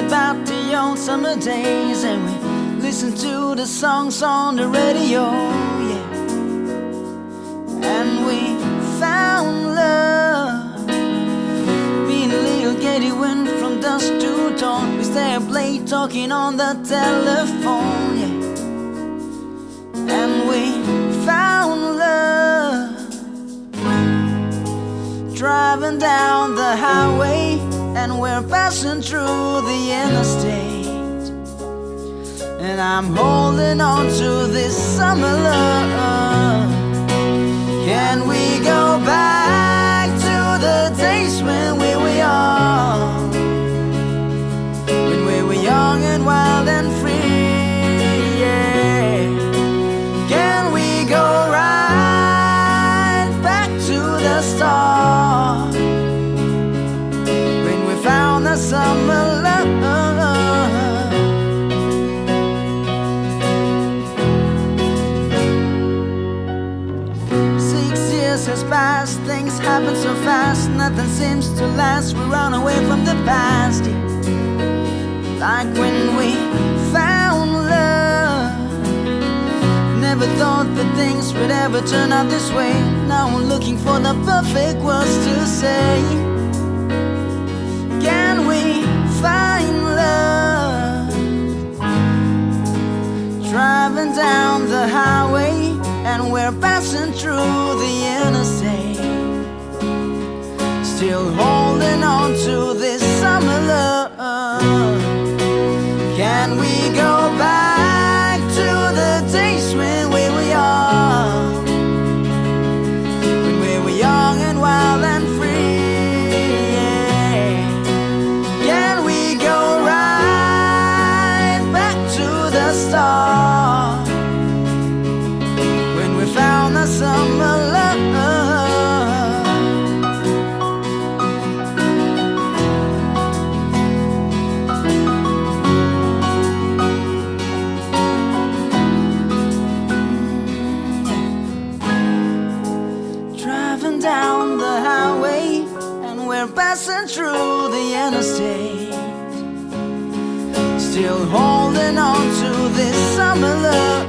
about the old summer days, and we listened to the songs on the radio, yeah. And we found love. Me and little Katie went from dusk to dawn. We stayed up late talking on the telephone, yeah. And we found love. Driving down the highway, and we're passing through the interstate, and I'm holding on to this summer love. Can we go back to the days when we were young, when we were young and wild and free, yeah. Can we go right back to the start, when we found the summer love? 6 years has passed, things happen so fast, nothing seems to last. We run away from the past, yeah. Like when we found love. Never thought that things would ever turn out this way. Now I'm looking for the perfect words to say. Can we find love? Driving down the highway, and we're passing through the interstate, still holding on to this summer love. Can we go back to the days when we were young, when we were young and wild and free, yeah. Can we go right back to the start, when we found the summer love? Driving down the highway, and we're passing through the interstate, still holding on to this summer love.